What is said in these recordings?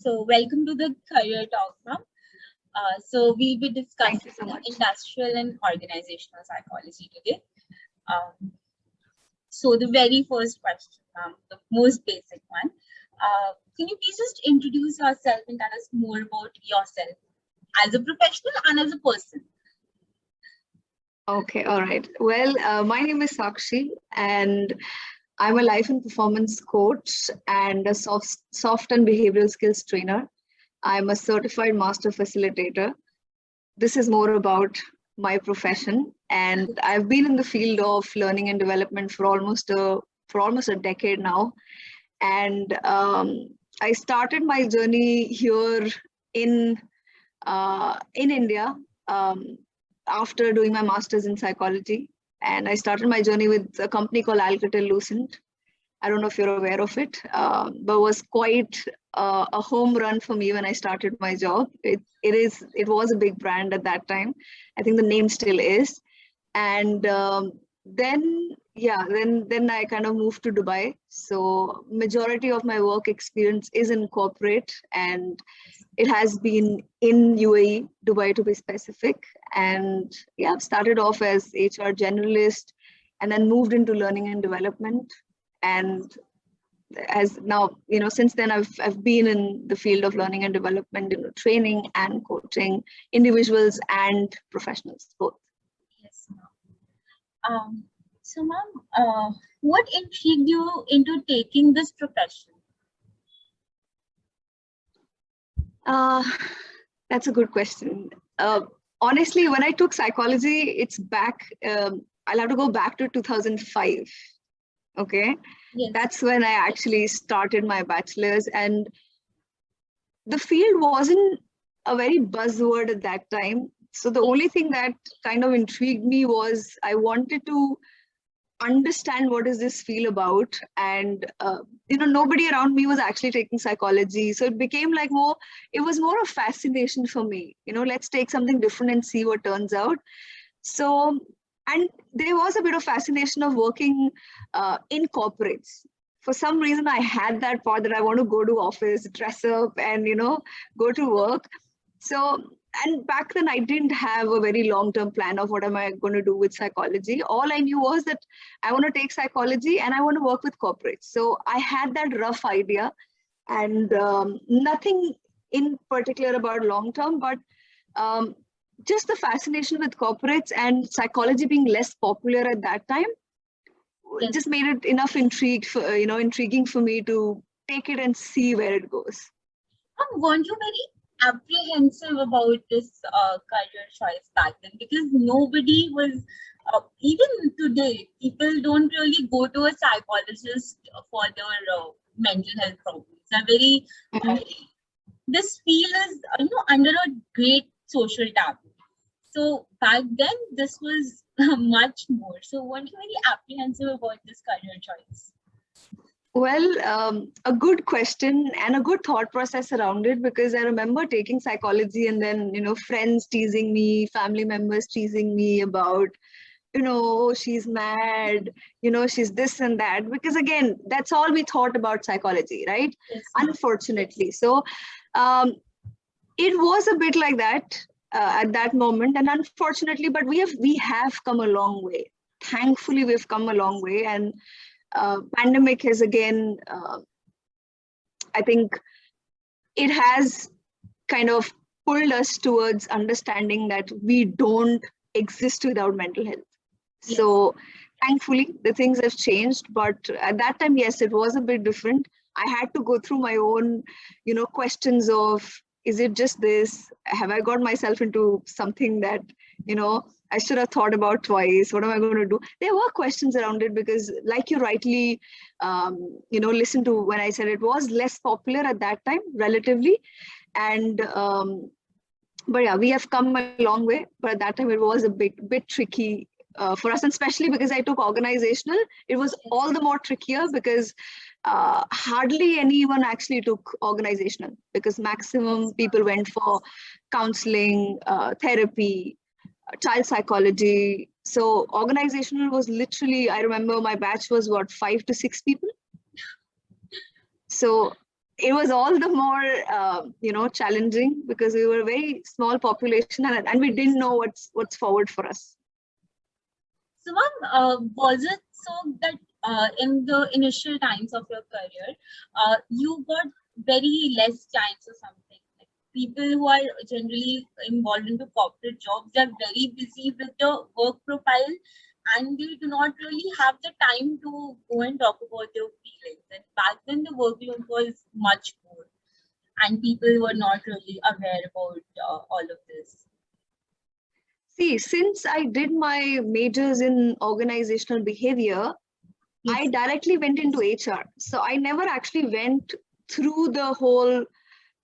So welcome to the Career Talk, ma'am. So we'll be discussing industrial and organizational psychology today. So the very first question, ma'am, the most basic one. Can you please just introduce yourself and tell us more about yourself as a professional and as a person? Okay, all right. Well, my name is Sakshi, and I'm a life and performance coach and a soft and behavioral skills trainer. I'm a certified master facilitator. This is more about my profession, and I've been in the field of learning and development for almost a decade now. And I started my journey here in India after doing my master's in psychology. And I started my journey with a company called Alcatel-Lucent. I don't know if you're aware of it, but it was quite a home run for me when I started my job. It was a big brand at that time. I think the name still is. And then I kind of moved to Dubai. So majority of my work experience is in corporate, and it has been in UAE, Dubai to be specific. And yeah, I've started off as HR generalist and then moved into learning and development. And as now, since then I've been in the field of learning and development, training and coaching individuals and professionals, both. Yes, ma'am. So ma'am, what intrigued you into taking this profession? That's a good question. Honestly, when I took psychology, it's back, I'll have to go back to 2005. Okay. Yes. That's when I actually started my bachelor's, and the field wasn't a very buzzword at that time. So the only thing that kind of intrigued me was I wanted to understand what is this field about, and nobody around me was actually taking psychology, so it became like it was more a fascination for me. Let's take something different and see what turns out. So, and there was a bit of fascination of working in corporates. For some reason I had that thought that I want to go to office, dress up, and go to work. So, and back then I didn't have a very long-term plan of what am I going to do with psychology. All I knew was that I want to take psychology and I want to work with corporates. So I had that rough idea, and nothing in particular about long-term, but just the fascination with corporates and psychology being less popular at that time. Yes. Just made it enough intriguing for me to take it and see where it goes. Weren't you very apprehensive about this career choice back then? Because nobody was, even today, people don't really go to a psychologist for their mental health problems. They're very, this field is, under a great social taboo. So back then, this was much more. So weren't you very apprehensive about this career choice? Well, a good question and a good thought process around it, because I remember taking psychology and then, friends teasing me, family members teasing me about, she's mad, she's this and that, because again, that's all we thought about psychology, right? Yes. Unfortunately. So it was a bit like that at that moment, and unfortunately, but we have come a long way. Thankfully, we've come a long way, and pandemic has again, I think it has kind of pulled us towards understanding that we don't exist without mental health. Yes. So thankfully the things have changed, but at that time, yes, it was a bit different. I had to go through my own, questions of, is it just this? Have I got myself into something that, I should have thought about twice? What am I going to do? There were questions around it, because like you rightly, listened to when I said it was less popular at that time, relatively. And, but yeah, we have come a long way. But at that time, it was a bit tricky for us, and especially because I took organizational, it was all the more trickier, because hardly anyone actually took organizational, because maximum people went for counseling, therapy, child psychology. So organizational was literally, I remember my batch was 5 to 6 people. So it was all the more challenging because we were a very small population, and we didn't know what's forward for us. So, ma'am, was it so that in the initial times of your career, you got very less clients or something? Like people who are generally involved into corporate jobs, they're very busy with the work profile, and they do not really have the time to go and talk about their feelings. And back then, the workload was much more, and people were not really aware about all of this. See, since I did my majors in organizational behavior, I Yes. directly went into HR. So I never actually went through the whole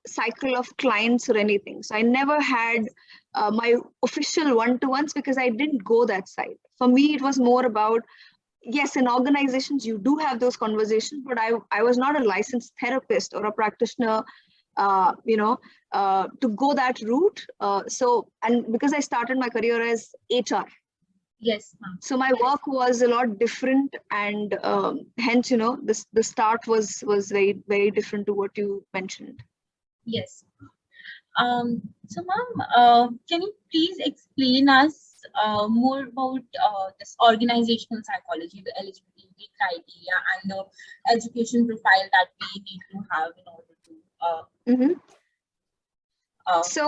cycle of clients or anything. So I never had my official one-to-ones because I didn't go that side. For me, it was more about, yes, in organizations, you do have those conversations, but I was not a licensed therapist or a practitioner, to go that route. And because I started my career as HR, Yes, ma'am. so my work was a lot different, and hence, the start was very, very different to what you mentioned. Yes. So, ma'am, can you please explain us more about this organizational psychology, the eligibility criteria, and the education profile that we need to have in order to Mhm. So,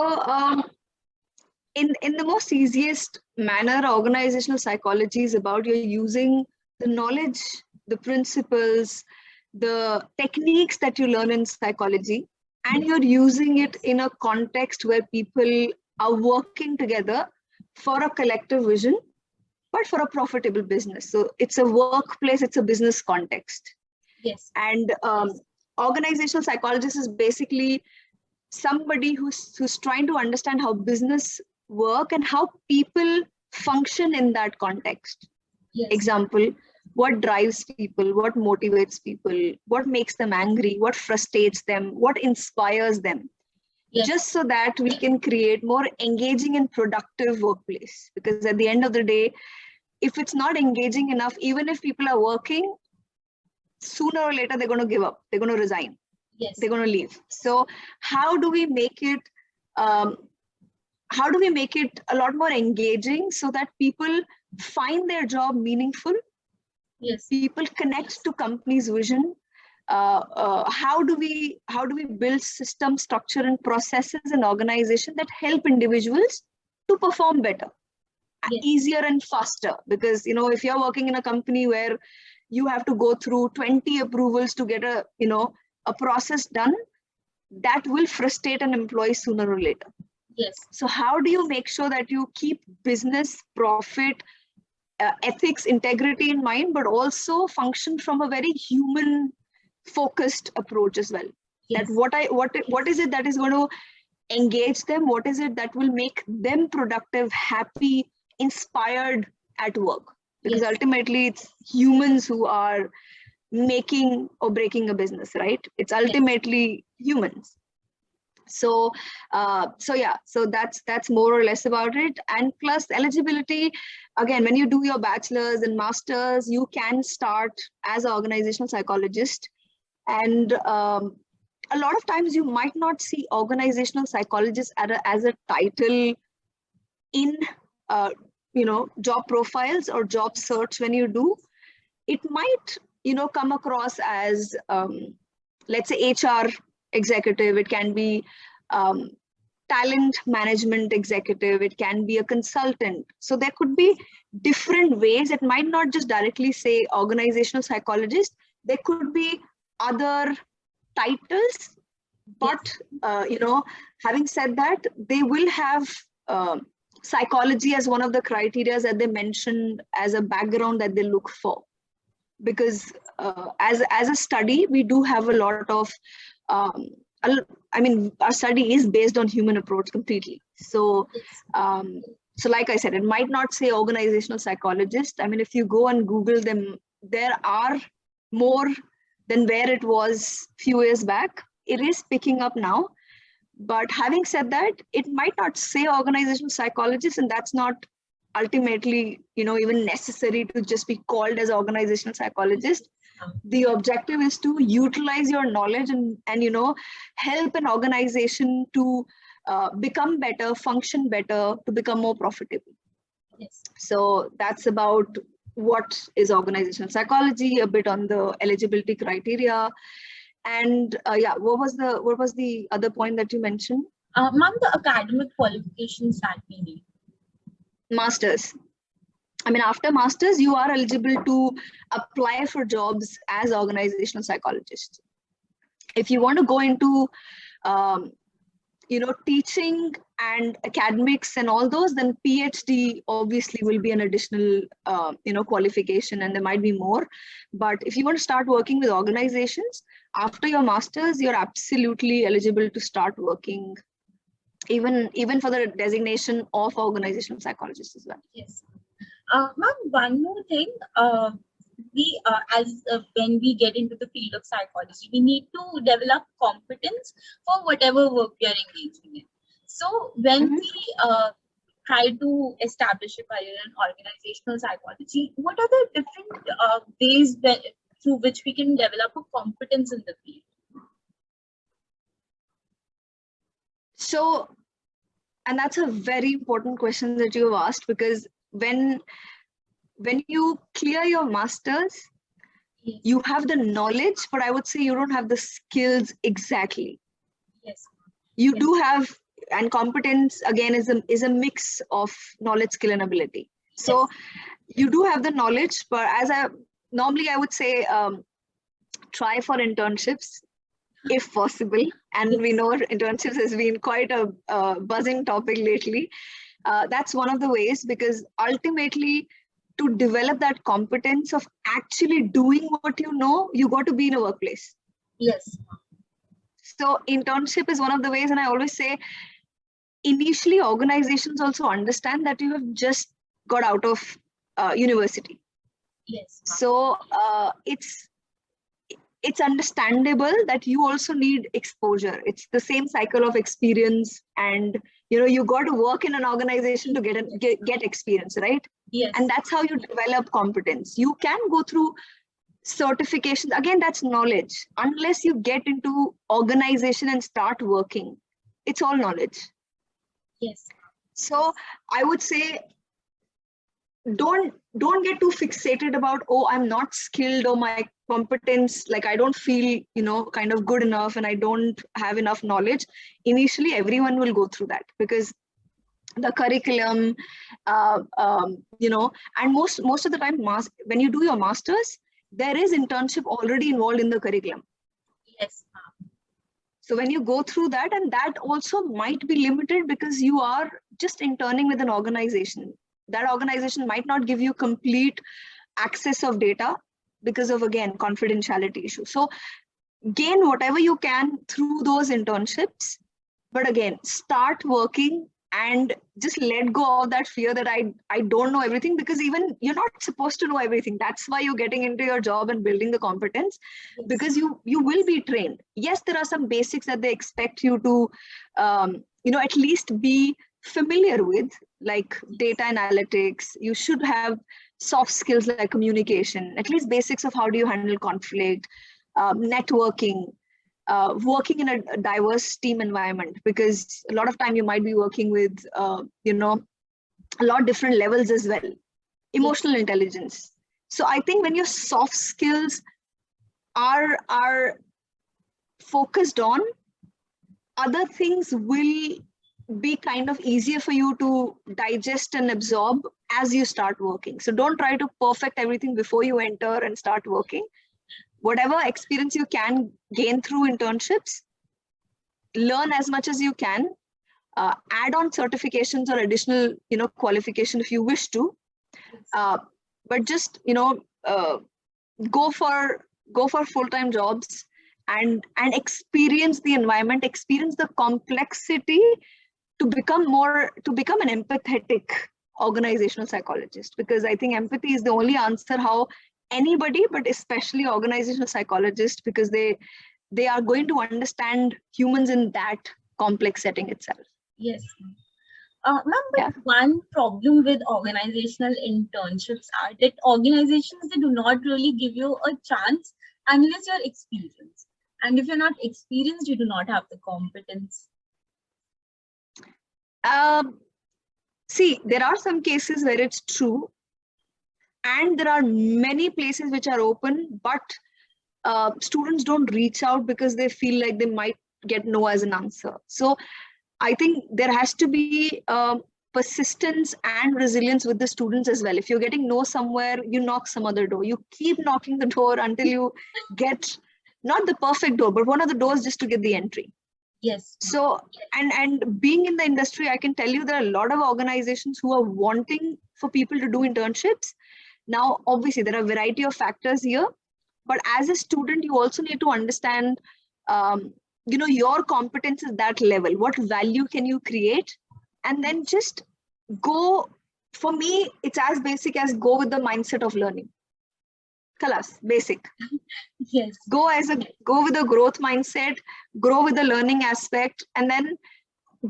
in the most easiest manner, organizational psychology is about you're using the knowledge, the principles, the techniques that you learn in psychology, and you're using it in a context where people are working together for a collective vision, but for a profitable business. So it's a workplace, it's a business context. Yes. And organizational psychologist is basically somebody who's trying to understand how business work and how people function in that context. Yes. Example, what drives people, what motivates people, what makes them angry, what frustrates them, what inspires them. Yes. Just so that we can create more engaging and productive workplace. Because at the end of the day, if it's not engaging enough, even if people are working, sooner or later they're going to give up, they're going to resign. Yes. They're going to leave. So how do we make it a lot more engaging so that people find their job meaningful? Yes. People connect to company's vision. How do we build system, structure, and processes and organization that help individuals to perform better, Yes. easier and faster? Because if you're working in a company where you have to go through 20 approvals to get a process done, that will frustrate an employee sooner or later. Yes. So how do you make sure that you keep business, profit, ethics, integrity in mind, but also function from a very human focused approach as well? Yes. That what is it that is going to engage them? What is it that will make them productive, happy, inspired at work? Because Yes. ultimately it's humans who are making or breaking a business, right? It's ultimately humans. So that's more or less about it. And plus eligibility, again, when you do your bachelor's and master's, you can start as an organizational psychologist. And a lot of times you might not see organizational psychologist as a title in job profiles or job search. When you do, it might come across as let's say HR executive. It can be talent management executive. It can be a consultant. So there could be different ways. It might not just directly say organizational psychologist. There could be other titles, but having said that, they will have psychology as one of the criteria that they mentioned as a background that they look for. Because as a study, we do have a lot of our study is based on human approach completely. So like I said, it might not say organizational psychologist. If you go and Google them, there are more than where it was few years back. It is picking up now. But having said that, it might not say organizational psychologist, and that's not ultimately even necessary to just be called as organizational psychologist. The objective is to utilize your knowledge and help an organization to become better, function better, to become more profitable. Yes. So that's about what is organizational psychology, a bit on the eligibility criteria. And what was the other point that you mentioned? Ma'am, the academic qualifications that we need. Masters. I mean, after masters, you are eligible to apply for jobs as organizational psychologists. If you want to go into, teaching and academics and all those, then PhD obviously will be an additional, qualification, and there might be more. But if you want to start working with organizations, after your masters, you're absolutely eligible to start working, even for the designation of organizational psychologist as well. Yes. Ma'am, one more thing. When we get into the field of psychology, we need to develop competence for whatever work we are engaging in. So when we try to establish a career in organizational psychology, what are the different ways through which we can develop a competence in the field? So, and that's a very important question that you have asked, because when you clear your masters, yes, you have the knowledge, but I would say you don't have the skills exactly. Yes. You do have, and competence again is a mix of knowledge, skill, and ability. So you do have the knowledge, but normally I would say try for internships if possible. And we know internships has been quite a buzzing topic lately. That's one of the ways, because ultimately, to develop that competence of actually doing what you know, you got to be in a workplace. Yes. So internship is one of the ways, and I always say, initially organizations also understand that you have just got out of university. Yes. So it's understandable that you also need exposure. It's the same cycle of experience, and you got to work in an organization to get experience, right? Yes. And that's how you develop competence. You can go through certifications. Again, that's knowledge. Unless you get into organization and start working, it's all knowledge. Yes. So I would say, don't get too fixated about, I'm not skilled, or my competence, like I don't feel kind of good enough, and I don't have enough knowledge. Initially, everyone will go through that, because the curriculum, and most of the time, when you do your masters, there is internship already involved in the curriculum. Yes. So when you go through that, and that also might be limited because you are just interning with an organization. That organization might not give you complete access of data because of, again, confidentiality issues. So gain whatever you can through those internships, but again, start working and just let go of that fear that I don't know everything, because even you're not supposed to know everything. That's why you're getting into your job and building the competence, because you will be trained. Yes, there are some basics that they expect you to at least be familiar with, like data analytics. You should have soft skills like communication, at least basics of how do you handle conflict, networking, working in a diverse team environment, because a lot of time you might be working with a lot of different levels as well. Emotional intelligence. So I think when your soft skills are focused on, other things will be kind of easier for you to digest and absorb as you start working. So don't try to perfect everything before you enter and start working. Whatever experience you can gain through internships, learn as much as you can, add on certifications or additional qualification if you wish to, but just go for full-time jobs and experience the environment, experience the complexity, to become an empathetic organizational psychologist. Because I think empathy is the only answer how anybody, but especially organizational psychologists, because they are going to understand humans in that complex setting itself. Yes. Ma'am, Yeah. but one problem with organizational internships are that organizations, they do not really give you a chance unless you're experienced. And if you're not experienced, you do not have the competence. See, there are some cases where it's true, and there are many places which are open, but students don't reach out because they feel like they might get no as an answer. So I think there has to be persistence and resilience with the students as well. If you're getting no somewhere, you knock some other door. You keep knocking the door until you get not the perfect door, but one of the doors just to get the entry. Yes. So, and being in the industry, I can tell you there are a lot of organizations who are wanting for people to do internships. Now, obviously, there are a variety of factors here, but as a student, you also need to understand, your competence is that level. What value can you create? And then just go. For me, it's as basic as go with the mindset of learning. Kalas, basic. Yes. Go with a growth mindset, grow with the learning aspect, and then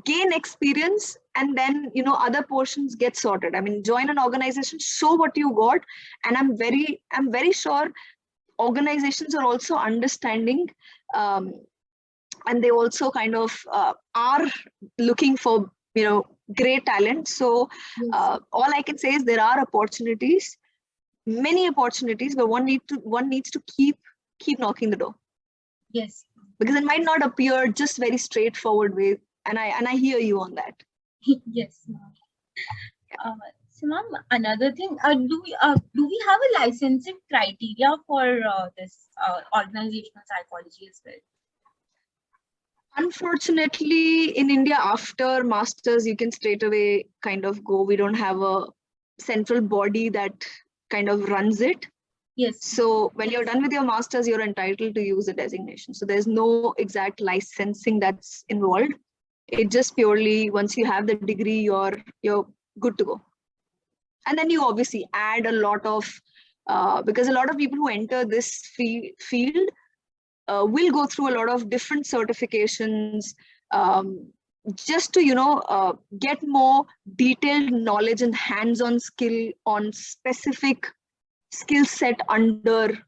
gain experience, and then other portions get sorted. I mean, join an organization, show what you got, and I'm very sure organizations are also understanding, and they also kind of are looking for great talent. So all I can say is there are opportunities, many opportunities, but one needs to keep knocking the door. Yes. Because it might not appear just very straightforward way, and I hear you on that. Yes, ma'am. So, ma'am, another thing, do we have a licensing criteria for this organizational psychology as well? Unfortunately, in India, after masters, you can straight away kind of go. We don't have a central body that kind of runs it. Yes. So when you're done with your masters, you're entitled to use a designation. So there's no exact licensing that's involved. It just purely, once you have the degree, you're good to go. And then you obviously add a lot of, because a lot of people who enter this field will go through a lot of different certifications, just to get more detailed knowledge and hands-on skill on specific skill set under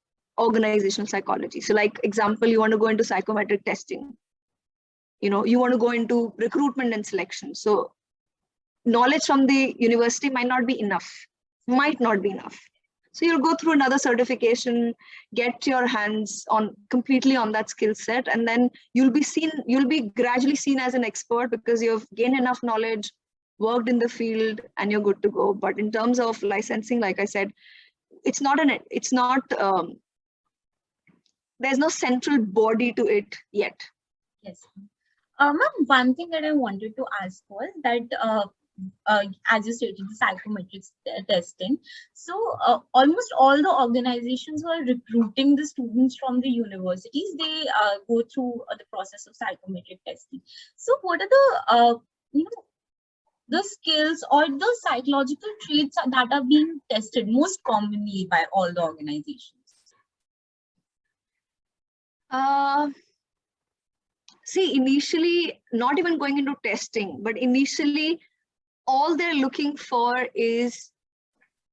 organizational psychology. So like example, you want to go into psychometric testing, you want to go into recruitment and selection. So knowledge from the university might not be enough. So you'll go through another certification, get your hands on completely on that skill set, and then you'll be gradually seen as an expert because you've gained enough knowledge, worked in the field, and you're good to go. But in terms of licensing, like I said, there's no central body to it yet. Yes. Ma'am, one thing that I wanted to ask was that as you stated, the psychometric testing. So almost all the organizations who are recruiting the students from the universities, they go through the process of psychometric testing. So what are the skills or the psychological traits that are being tested most commonly by all the organizations? See, initially, not even going into testing, but initially, all they're looking for is,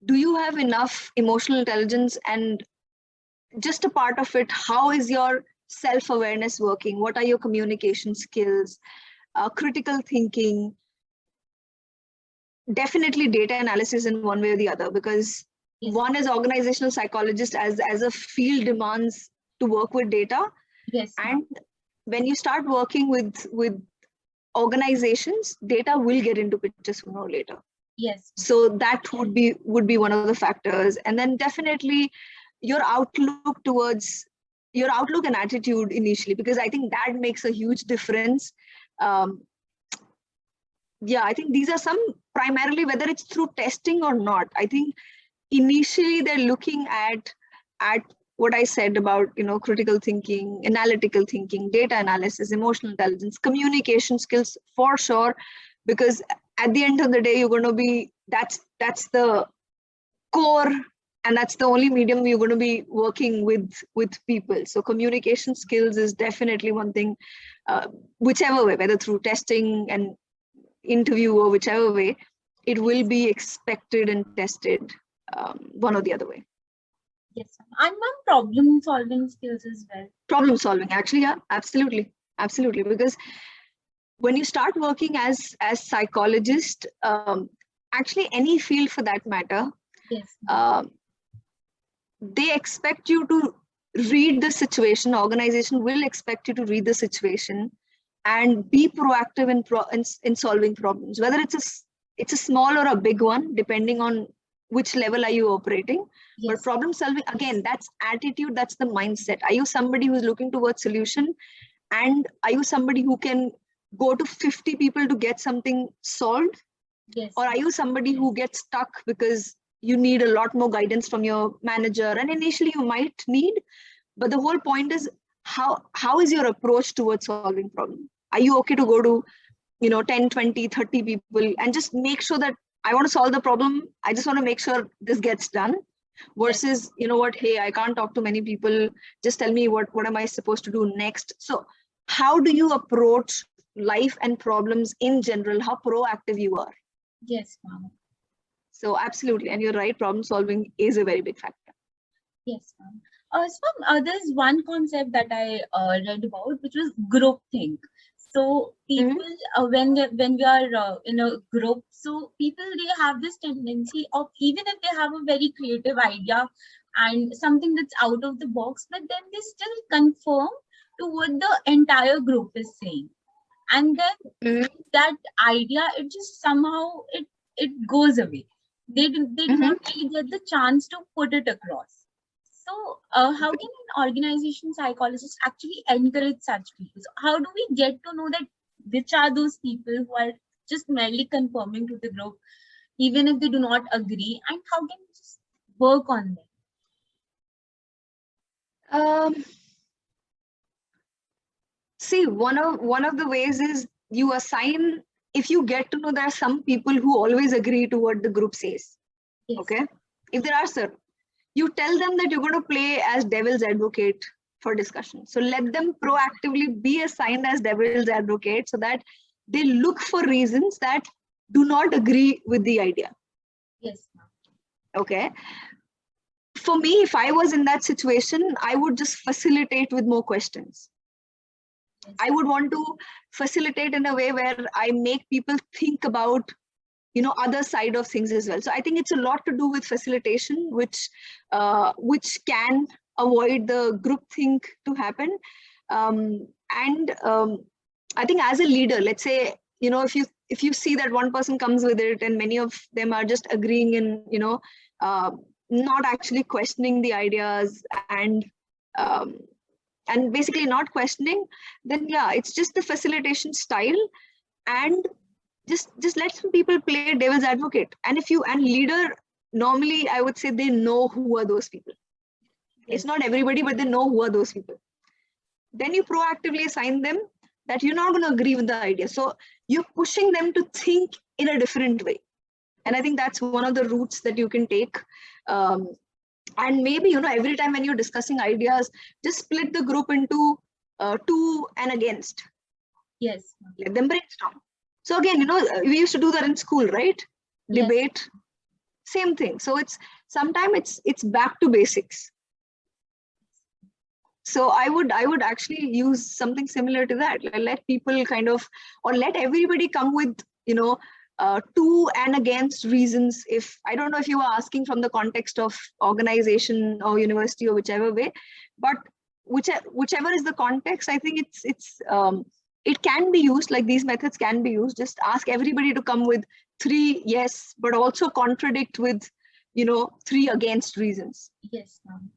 do you have enough emotional intelligence? And just a part of it, how is your self-awareness working? What are your communication skills? Critical thinking? Definitely data analysis in one way or the other, because one as organizational psychologist as a field demands to work with data. Yes. And when you start working with organizations, data will get into picture sooner or later. Yes. So that would be one of the factors. And then definitely your outlook and attitude initially, because I think that makes a huge difference. I think these are some primarily, whether it's through testing or not. I think initially they're looking at what I said about critical thinking, analytical thinking, data analysis, emotional intelligence, communication skills for sure, because at the end of the day, you're going to be that's the core, and that's the only medium you're going to be working with people. So communication skills is definitely one thing, whichever way, whether through testing and interview or whichever way, it will be expected and tested one or the other way. Yes, and ma'am, problem solving skills as well. Problem solving, actually, yeah, absolutely, absolutely. Because when you start working as psychologist, actually any field for that matter, Yes, they expect you to read the situation. Organization will expect you to read the situation and be proactive in solving problems, whether it's a small or a big one, depending on which level are you operating. yes, But problem solving, again, that's attitude, that's the mindset. Are you somebody who's looking towards solution, and are you somebody who can go to 50 people to get something solved? yes, Or are you somebody who gets stuck because you need a lot more guidance from your manager, and initially you might need, but the whole point is how is your approach towards solving problem? Are you okay to go to 10, 20, 30 people and just make sure that I want to solve the problem, I just want to make sure this gets done, versus hey, I can't talk to many people, just tell me what am I supposed to do next? So how do you approach life and problems in general, how proactive you are? yes, ma'am. So absolutely, and you're right, problem solving is a very big factor. Yes, ma'am. So there's one concept that I read about, which was group think. So people, when we are in a group, so people, they have this tendency of, even if they have a very creative idea and something that's out of the box, but then they still conform to what the entire group is saying, and then that idea, it just somehow it goes away. They do not really get the chance to put it across. So, how can an organization psychologist actually encourage such people? So how do we get to know that which are those people who are just merely conforming to the group, even if they do not agree, and how can we just work on them? See, one of the ways is you assign, if you get to know there are some people who always agree to what the group says. Yes. Okay, if there are certain, you tell them that you're going to play as devil's advocate for discussion. So let them proactively be assigned as devil's advocate so that they look for reasons that do not agree with the idea. Yes. Okay. For me, if I was in that situation, I would just facilitate with more questions. Yes. I would want to facilitate in a way where I make people think about other side of things as well. So I think it's a lot to do with facilitation, which can avoid the group think to happen. I think as a leader, let's say, if you see that one person comes with it and many of them are just agreeing and not actually questioning the ideas and basically not questioning, then yeah, it's just the facilitation style, and just let some people play devil's advocate. And leader, normally I would say they know who are those people. Yes. It's not everybody, but they know who are those people. Then you proactively assign them that you're not going to agree with the idea. So you're pushing them to think in a different way. And I think that's one of the routes that you can take. And maybe, every time when you're discussing ideas, just split the group into to and against. Yes. Let them brainstorm. So again, we used to do that in school, right? Yes. Debate, same thing. So sometimes it's back to basics. So I would actually use something similar to that. Let people or let everybody come with, to and against reasons. If I don't know if you were asking from the context of organization or university or whichever way, but whichever is the context, I think it can be used, like these methods can be used. Just ask everybody to come with 3 yes, but also contradict with, 3 against reasons. Yes, ma'am.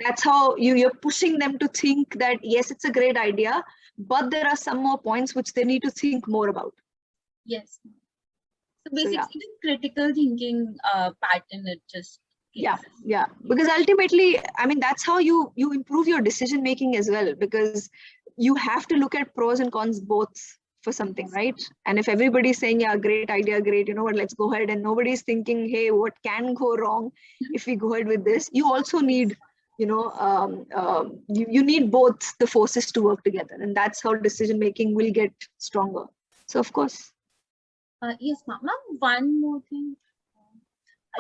That's how you're pushing them to think that, yes, it's a great idea, but there are some more points which they need to think more about. Yes. So basically the critical thinking pattern, it just... Yeah. Because ultimately, I mean, that's how you improve your decision making as well, because you have to look at pros and cons both for something, right? And if everybody's saying, yeah, great idea, great, let's go ahead, and nobody's thinking, hey, what can go wrong if we go ahead with this? You also need, you need both the forces to work together, and that's how decision making will get stronger. So of course. Yes, ma'am. Ma'am, one more thing.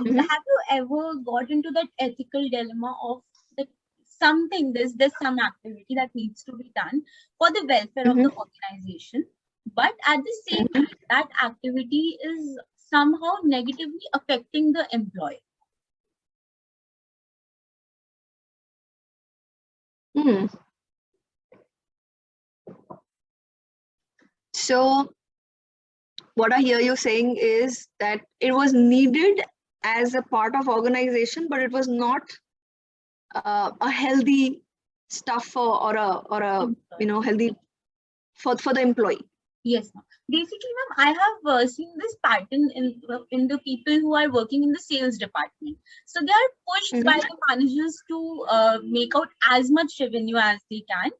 Mhm. Have you ever got into that ethical dilemma of that something, there's some activity that needs to be done for the welfare of Mhm. the organization, but at the same Mhm. time, that activity is somehow negatively affecting the employee? Hmm. So what I hear you saying is that it was needed as a part of organization, but it was not a healthy stuff or a Employee. healthy for the employee. Yes, ma'am. Basically, ma'am, I have seen this pattern in the people who are working in the sales department. So they are pushed by Mhm. the managers to make out as much revenue as they can,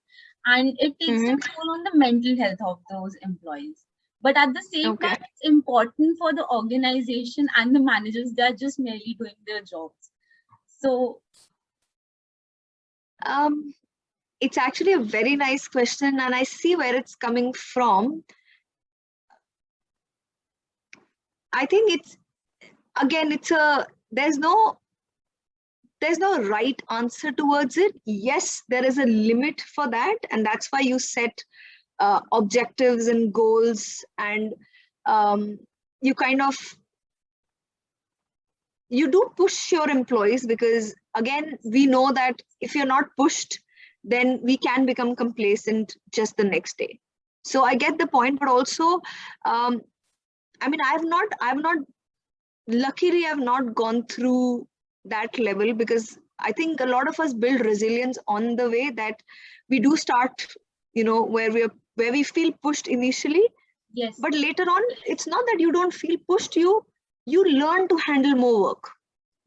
and it takes a Mhm. toll on the mental health of those employees. But at the same Okay. time, it's important for the organization and the managers. They are just merely doing their jobs. So Um, it's actually a very nice question, and I see where it's coming from. I think it's again, it's a there's no right answer towards it. Yes, there is a limit for that, and that's why you set objectives and goals, and um, you kind of you do push your employees, because again we know that if you're not pushed, then we can become complacent just the next day. So I get the point, but also um, I mean, I've not luckily I've not gone through that level, because I think a lot of us build resilience on the way that we do start, where we feel pushed initially, yes, but later on it's not that you don't feel pushed, you learn to handle more work,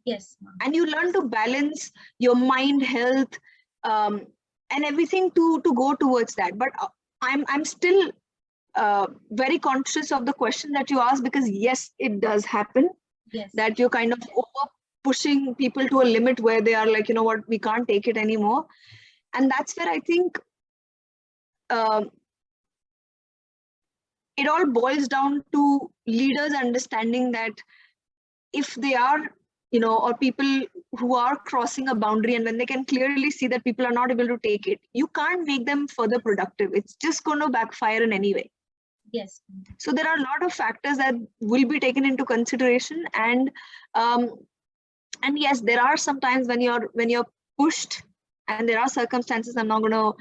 yes, ma'am. and you learn to balance your mind health, um, and everything to go towards that. But I'm still very conscious of the question that you asked, because yes, it does happen Yes, that you're kind of over pushing people to a limit where they are like, you know what, we can't take it anymore. And that's where I think um, it all boils down to leaders understanding that if they are, or people who are crossing a boundary, and when they can clearly see that people are not able to take it, you can't make them further productive. It's just going to backfire in any way. yes, So there are a lot of factors that will be taken into consideration, um, and yes, there are some times when you're pushed, and there are circumstances. I'm not going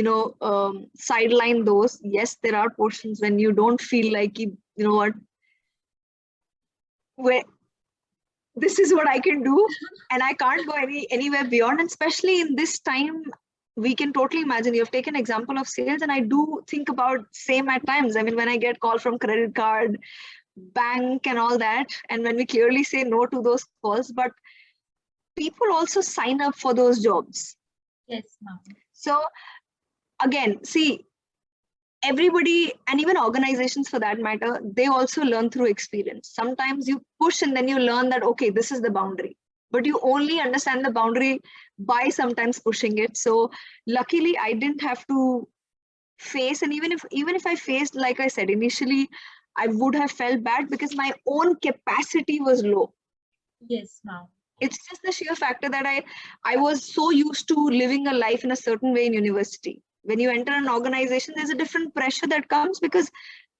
to sideline those. Yes, there are portions when you don't feel like you know what, where this is what I can do, and I can't go anywhere beyond. And especially in this time, we can totally imagine. You've taken example of sales, and I do think about same at times. I mean, when I get call from credit card, bank, and all that, and when we clearly say no to those calls, but people also sign up for those jobs. yes, ma'am. So again, see, everybody, and even organizations for that matter, they also learn through experience. Sometimes you push and then you learn that, okay, this is the boundary, but you only understand the boundary by sometimes pushing it. So luckily I didn't have to face, and even if I faced, like I said initially, I would have felt bad because my own capacity was low. Yes, ma'am. It's just the sheer factor that I was so used to living a life in a certain way in university. When you enter an organization, there's a different pressure that comes, because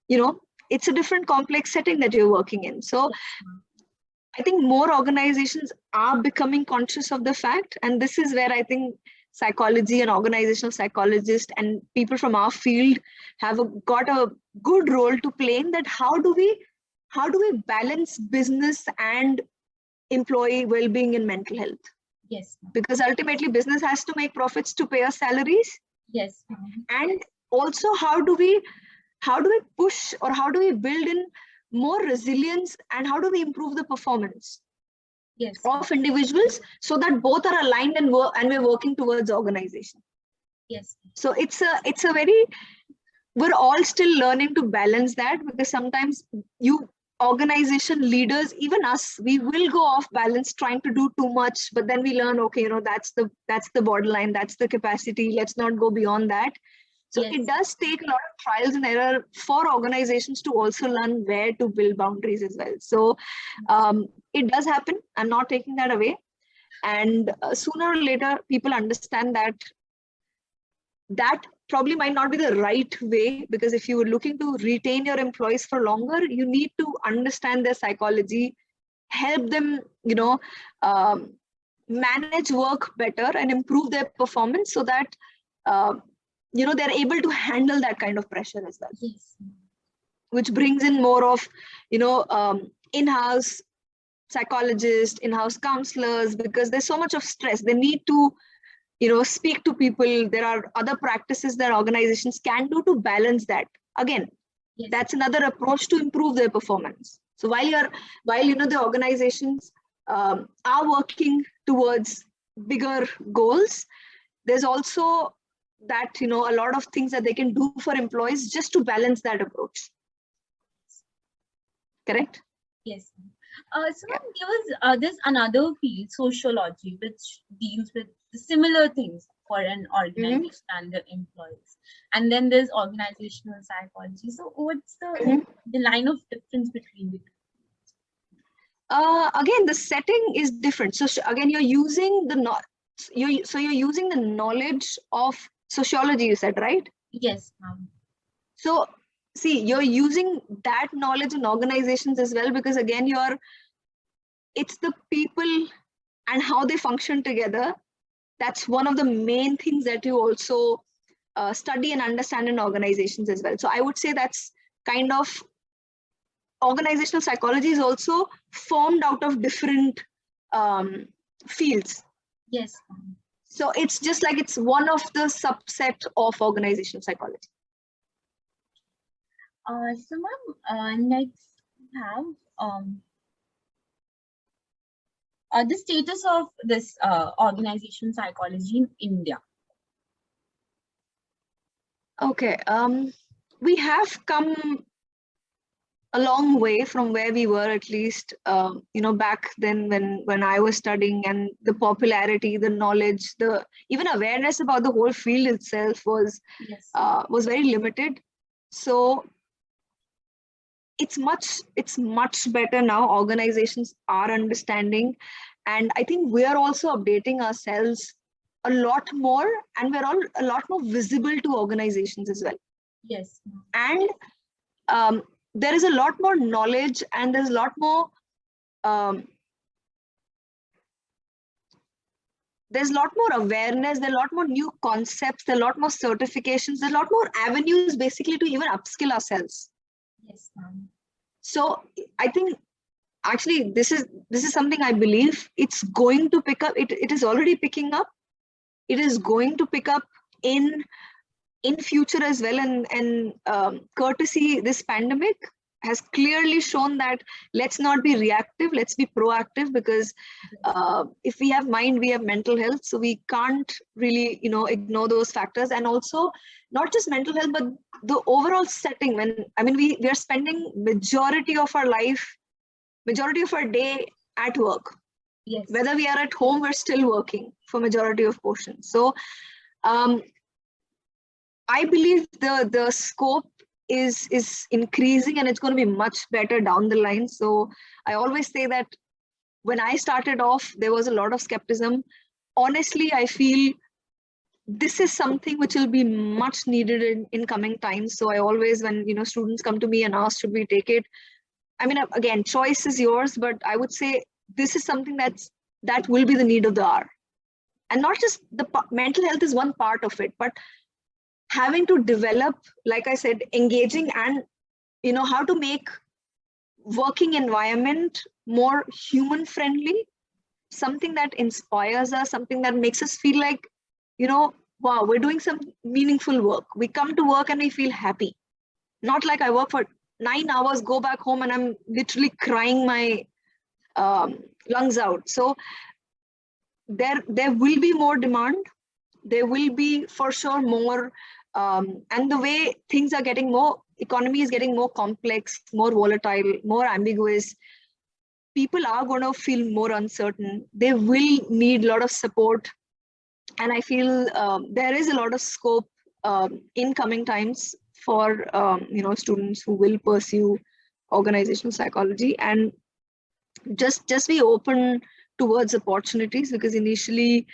you know it's a different complex setting that you're working in. So Yes, ma'am. I think more organizations are becoming conscious of the fact, and this is where I think psychology and organizational psychologists and people from our field have got a good role to play in that. How do we balance business and employee well-being and mental health? Yes, ma'am. Because ultimately business has to make profits to pay us salaries. Yes, ma'am. And also, how do we push, or how do we build in more resilience, and how do we improve the performance Yes, ma'am. of individuals so that both are aligned and we're working towards organization. Yes, So it's a very, we're all still learning to balance that, because sometimes you organization leaders, even us, we will go off balance trying to do too much, but then we learn, okay, that's the borderline, that's the capacity, let's not go beyond that. So Yes. it does take a lot of trials and error for organizations to also learn where to build boundaries as well. So it does happen. I'm not taking that away. And sooner or later, people understand that that probably might not be the right way, because if you were looking to retain your employees for longer, you need to understand their psychology, help them, manage work better and improve their performance so that they're able to handle that kind of pressure as well. Yes. Which brings in more of in-house psychologists, in-house counselors, because there's so much of stress. They need to speak to people. There are other practices that organizations can do to balance that. Again, Yes. That's another approach to improve their performance. So while the organizations are working towards bigger goals, there's also that a lot of things that they can do for employees just to balance that approach. Correct? Yes. So there was there's another field, sociology, which deals with similar things for an organization and the employees. And then there's organizational psychology. So what's the line of difference between the two? Again, the setting is different. So again, you're using you're using the knowledge of sociology, you said, right? Yes, ma'am. So see, you're using that knowledge in organizations as well, because again, it's the people and how they function together. That's one of the main things that you also study and understand in organizations as well. So I would say that's kind of organizational psychology is also formed out of different fields. Yes. So it's just like it's one of the subset of organizational psychology. So ma'am, next we have the status of this organization psychology in India. Okay, we have come a long way from where we were, at least back then when I was studying, and the popularity, the knowledge, the even awareness about the whole field itself was very limited. So it's much better now. Organizations are understanding, and I think we are also updating ourselves a lot more, and we're all a lot more visible to organizations as well. Yes. And there is a lot more knowledge, and there's a lot more awareness, there are a lot more new concepts, there are a lot more certifications, there are a lot more avenues basically to even upskill ourselves. Yes, ma'am. So I think actually this is something I believe it's going to pick up. It is already picking up. It is going to pick up in future as well, and courtesy this pandemic has clearly shown that let's not be reactive, let's be proactive, because if we have mind, we have mental health. So we can't really ignore those factors. And also not just mental health, but the overall setting. We are spending majority of our day at work. Yes. Whether we are at home, we're still working for majority of portions. So I believe the scope is increasing, and it's going to be much better down the line. So I always say that when I started off, there was a lot of skepticism. Honestly, I feel this is something which will be much needed in coming times. So I always, when students come to me and ask, should we take it? Again, choice is yours, but I would say this is something that will be the need of the hour. And not just the mental health is one part of it, but having to develop, like I said, engaging and how to make working environment more human friendly, something that inspires us, something that makes us feel like, wow, we're doing some meaningful work. We come to work and we feel happy. Not like I work for 9 hours, go back home and I'm literally crying my lungs out. So there will be more demand. There will be for sure more, and the way things are getting more, economy is getting more complex, more volatile, more ambiguous. People are going to feel more uncertain. They will need a lot of support. And I feel there is a lot of scope in coming times for students who will pursue organizational psychology, and just be open towards opportunities, because initially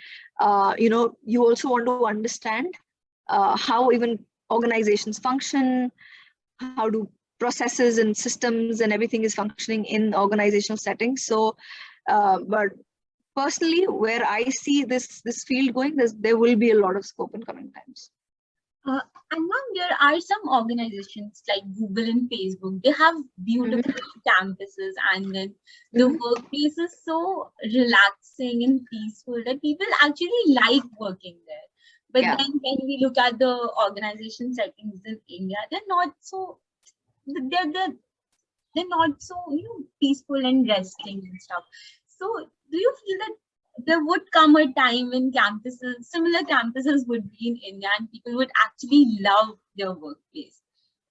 you also want to understand how even organizations function, how do processes and systems and everything is functioning in organizational settings. So but personally, where I see this field going, there will be a lot of scope in coming times. And now there are some organizations like Google and Facebook. They have beautiful campuses, and then the workplace is so relaxing and peaceful that people actually like working there. But then when we look at the organization settings in India, they're not so peaceful and resting and stuff. So do you feel that there would come a time when similar campuses would be in India, and people would actually love their workplace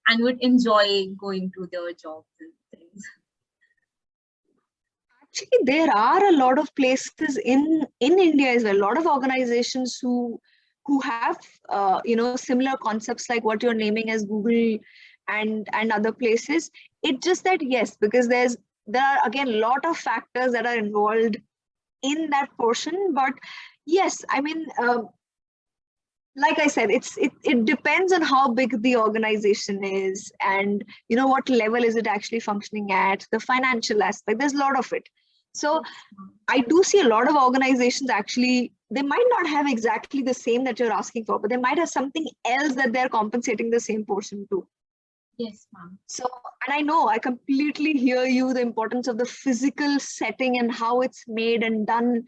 and would enjoy going to their jobs and things? Actually, there are a lot of places in India as well, a lot of organizations who have similar concepts like what you're naming as Google and other places. It's just that, yes, because there are again a lot of factors that are involved in that portion. But yes, I mean, like I said, it depends on how big the organization is, and what level is it actually functioning at, the financial aspect. There's a lot of it. So I do see a lot of organizations actually, they might not have exactly the same that you're asking for, but they might have something else that they're compensating the same portion to. Yes, ma'am. So, and I know, I completely hear you, the importance of the physical setting and how it's made and done.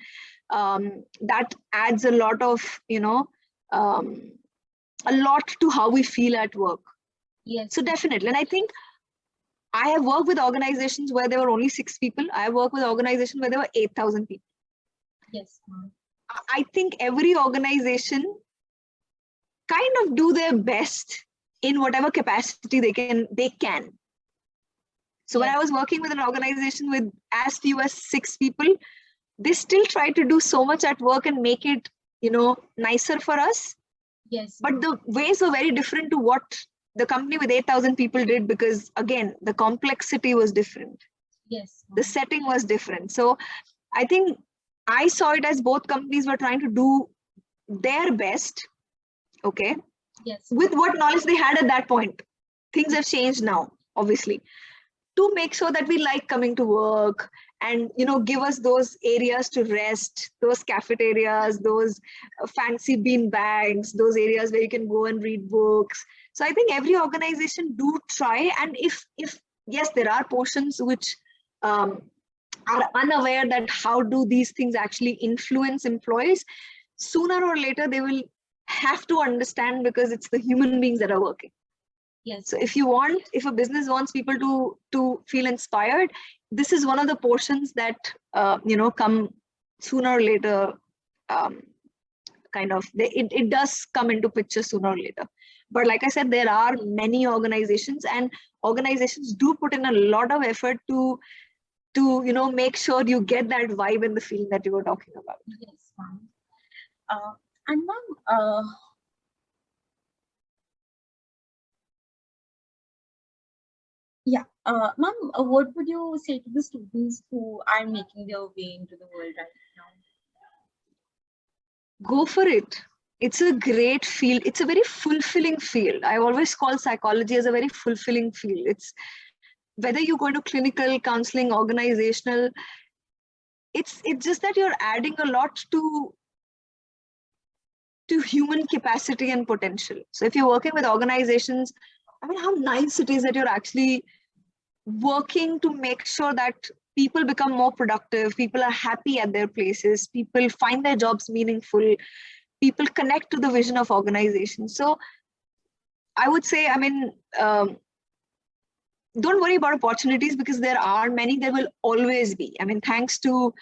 That adds a lot of, a lot to how we feel at work. Yes. So definitely. And I think I have worked with organizations where there were only 6 people. I have worked with organizations where there were 8,000 people. Yes, ma'am. I think every organization kind of do their best in whatever capacity they can. So when I was working with an organization with as few as 6 people, they still try to do so much at work and make it, nicer for us. Yes. But the ways were very different to what the company with 8,000 people did, because again, the complexity was different. Yes. The setting was different. So I think I saw it as both companies were trying to do their best. Okay. Yes. With what knowledge they had at that point. Things have changed now, obviously, to make sure that we like coming to work and, give us those areas to rest, those cafeterias, those fancy bean bags, those areas where you can go and read books. So I think every organization do try. And if yes, there are portions which are unaware that how do these things actually influence employees, sooner or later they will have to understand, because it's the human beings that are working. Yes. So if a business wants people to feel inspired, this is one of the portions that come sooner or later. It does come into picture sooner or later. But like I said, there are many organizations, and organizations do put in a lot of effort to make sure you get that vibe and the feeling that you were talking about. Yes, ma'am. And ma'am, ma'am, what would you say to the students who are making their way into the world right now? Go for it. It's a great field. It's a very fulfilling field. I always call psychology as a very fulfilling field. It's whether you go into clinical, counseling, organizational, it's just that you're adding a lot to human capacity and potential. So if you're working with organizations, I mean, how nice it is that you're actually working to make sure that people become more productive, people are happy at their places, people find their jobs meaningful, people connect to the vision of organizations. So I would say, I mean, don't worry about opportunities, because there are many, there will always be. I mean, thanks to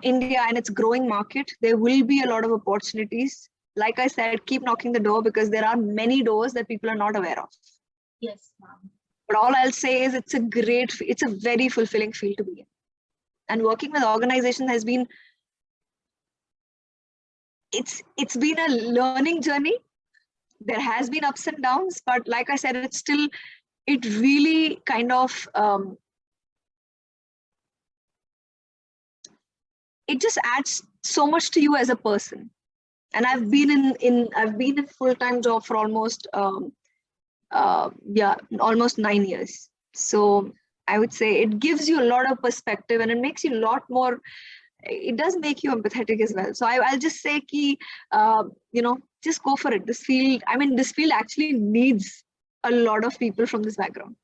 India and its growing market, there will be a lot of opportunities. Like I said, keep knocking the door, because there are many doors that people are not aware of. Yes, ma'am. But all I'll say is it's a very fulfilling field to be in. And working with organizations has been, it's been a learning journey. there has been ups and downs, but like I said, it's still, it really kind of, it just adds so much to you as a person. And I've been in full-time job for almost almost 9 years. So I would say it gives you a lot of perspective, and it makes you a lot more, it does make you empathetic as well. So I'll just say ki, just go for it. This field actually needs a lot of people from this background.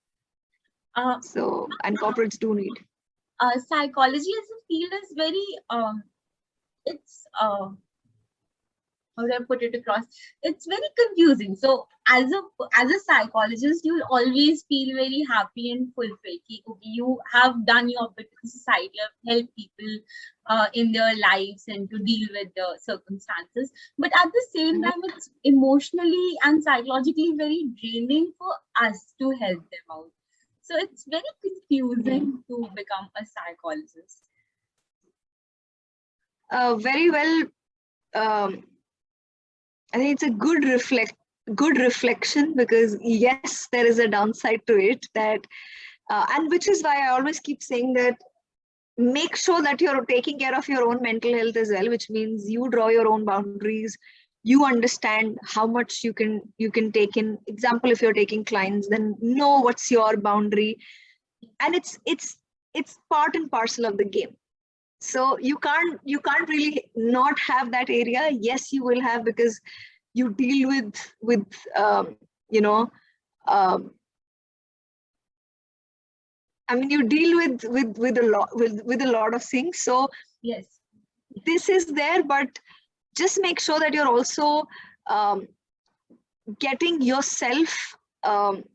And corporates do need. Psychology as a field is very, it's, how do I put it across? It's very confusing. So as a psychologist, you'll always feel very happy and fulfilled. You have done your bit in society, have helped people in their lives and to deal with the circumstances. But at the same time, it's emotionally and psychologically very draining for us to help them out. So it's very confusing to become a psychologist. Very well. I think it's a good reflection, because yes, there is a downside to it, that and which is why I always keep saying that make sure that you're taking care of your own mental health as well, which means you draw your own boundaries. You understand how much you can take in. Example, if you're taking clients, then know what's your boundary, and it's part and parcel of the game. So you can't really not have that area. Yes, you will have, because you deal with you deal with a lot of things. So yes, this is there, but just make sure that you're also getting yourself, like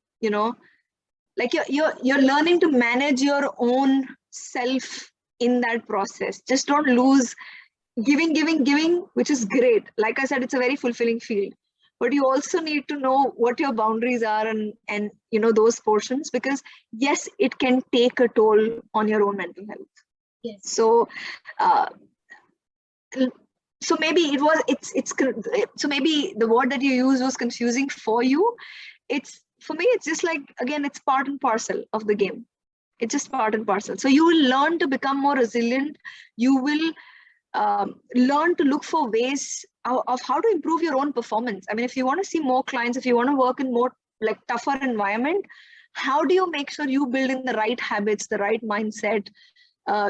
you're learning to manage your own self in that process. Just don't lose giving, which is great. Like I said, it's a very fulfilling field, but you also need to know what your boundaries are, and those portions, because yes, it can take a toll on your own mental health. Yes. So maybe so maybe the word that you used was confusing for you. For me, it's just like, again, it's part and parcel of the game. It's just part and parcel. So you will learn to become more resilient. You will learn to look for ways of how to improve your own performance. I mean, if you want to see more clients, if you want to work in more like tougher environment, how do you make sure you build in the right habits, the right mindset,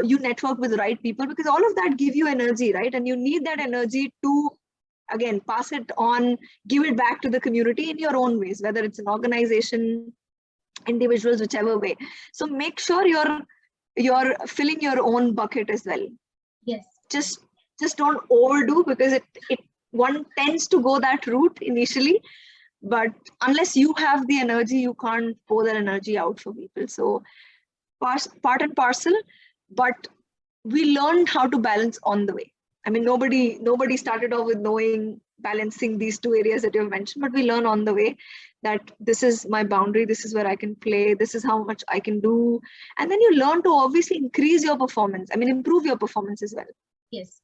you network with the right people, because all of that give you energy, right? And you need that energy to, again, pass it on, give it back to the community in your own ways, whether it's an organization, individuals, whichever way. So make sure you're filling your own bucket as well. Yes. Just don't overdo, because one tends to go that route initially, but unless you have the energy, you can't pour that energy out for people. So part and parcel, but we learned how to balance on the way. I mean, nobody started off with balancing these two areas that you've mentioned, but we learn on the way that this is my boundary, this is where I can play, this is how much I can do. And then you learn to obviously increase your performance. I mean, improve your performance as well. Yes.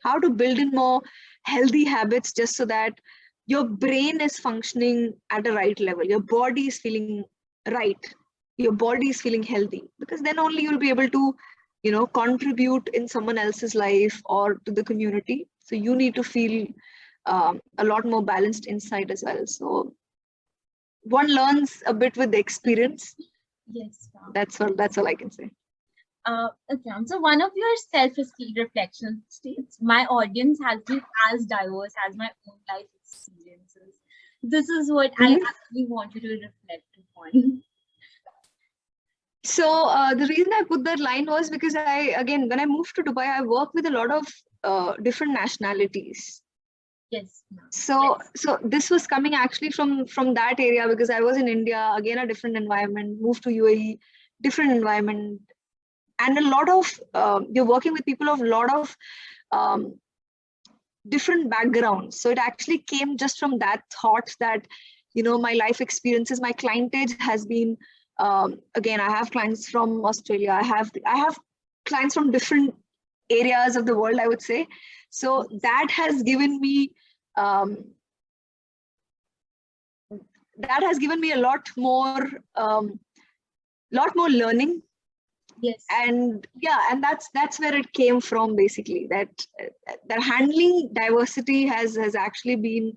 How to build in more healthy habits, just so that your brain is functioning at a right level. Your body is feeling right. Your body is feeling healthy, because then only you'll be able to, contribute in someone else's life or to the community. So you need to feel a lot more balanced inside as well. So one learns a bit with the experience. Yes. That's all I can say. Okay, so one of your self-esteem reflection states, my audience has been as diverse as my own life experiences. This is what I actually want you to reflect upon. So the reason I put that line was because when I moved to Dubai, I worked with a lot of different nationalities. Yes. So this was coming actually from that area, because I was in India, again, a different environment, moved to UAE, different environment. And a lot of, you're working with people of a lot of different backgrounds. So it actually came just from that thought that, my life experiences, my clientage has been, again, I have clients from Australia. I have clients from different areas of the world, I would say. So that has given me that has given me a lot more learning. Yes. And yeah, and that's where it came from, basically, that handling diversity has actually been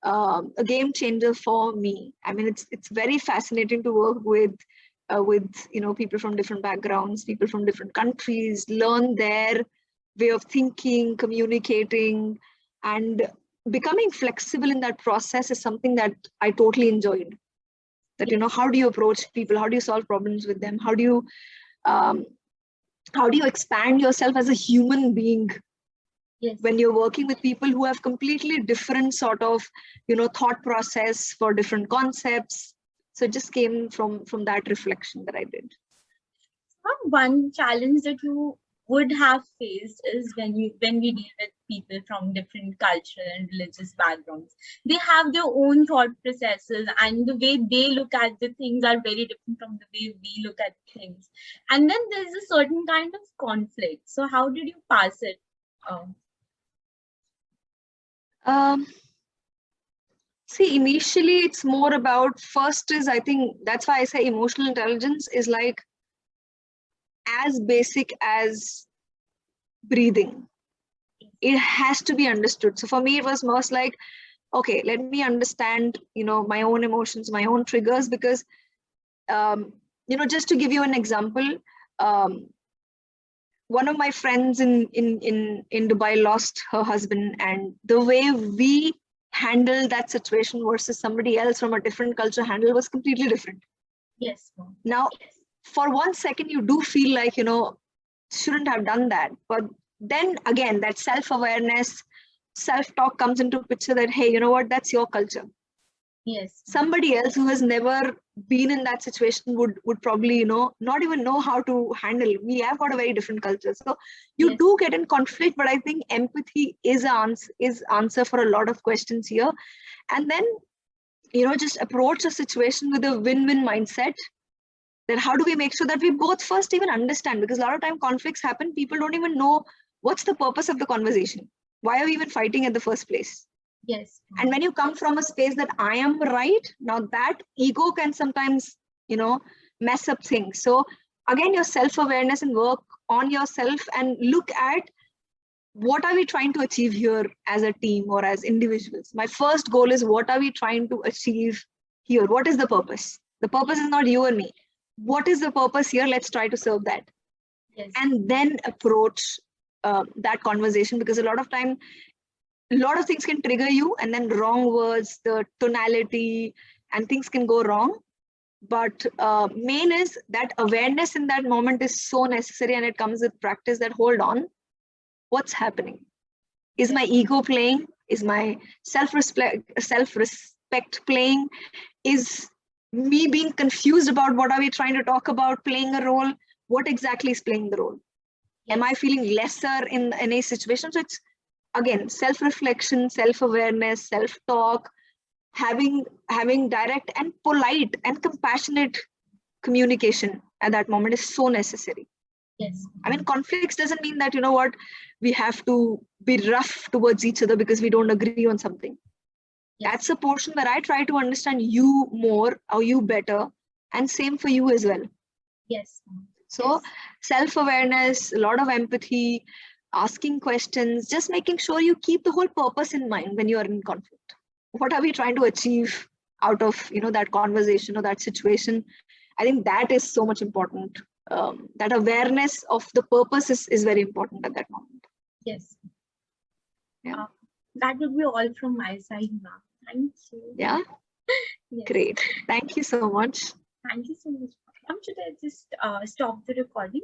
a game changer for me. I mean, it's very fascinating to work with people from different backgrounds, people from different countries, learn their way of thinking, communicating, and becoming flexible in that process is something that I totally enjoyed. That, how do you approach people? How do you solve problems with them? How do you expand yourself as a human being? Yes. When you're working with people who have completely different sort of, thought process for different concepts. So it just came from that reflection that I did. One challenge that you would have faced is when we deal with people from different cultural and religious backgrounds. They have their own thought processes, and the way they look at the things are very different from the way we look at things. And then there's a certain kind of conflict. So how did you pass it? See, initially it's more about, first is, I think that's why I say emotional intelligence is like as basic as breathing. It has to be understood. So for me, it was most like, okay, let me understand, my own emotions, my own triggers, because, just to give you an example, one of my friends in Dubai lost her husband, and the way we handled that situation versus somebody else from a different culture handle was completely different. Yes. Now, for 1 second, you do feel like, shouldn't have done that. But then again, that self-awareness, self-talk comes into picture that, hey, you know what, that's your culture. Yes. Somebody else who has never been in that situation would probably, not even know how to handle. We have got a very different culture. So you do get in conflict, but I think empathy is answer for a lot of questions here. And then, just approach a situation with a win-win mindset. Then how do we make sure that we both first even understand? Because a lot of time conflicts happen, people don't even know what's the purpose of the conversation. Why are we even fighting at the first place? Yes. And when you come from a space that I am right, now that ego can sometimes, mess up things. So again, your self-awareness and work on yourself and look at what are we trying to achieve here as a team or as individuals. My first goal is, what are we trying to achieve here? What is the purpose? The purpose is not you and me. What is the purpose here? Let's try to serve that. Yes. And then approach that conversation, because a lot of time, a lot of things can trigger you, and then wrong words, the tonality, and things can go wrong. But main is that awareness in that moment is so necessary, and it comes with practice, that hold on, what's happening? Is my ego playing? Is my self-respect playing? Is me being confused about what are we trying to talk about playing a role? What exactly is playing the role? Am I feeling lesser in a situation? So it's, again, self-reflection, self-awareness, self-talk, having direct and polite and compassionate communication at that moment is so necessary. Yes. I mean, conflicts doesn't mean that, we have to be rough towards each other because we don't agree on something. Yes. That's a portion where I try to understand you more, or you better, and same for you as well. Yes. So self-awareness, a lot of empathy, asking questions, just making sure you keep the whole purpose in mind when you are in conflict. What are we trying to achieve out of, that conversation or that situation? I think that is so much important. That awareness of the purpose is very important at that moment. Yes. Yeah. That would be all from my side now. Thank you. Yeah. Yes. Great. Thank you so much. Thank you so much. Should I just stop the recording?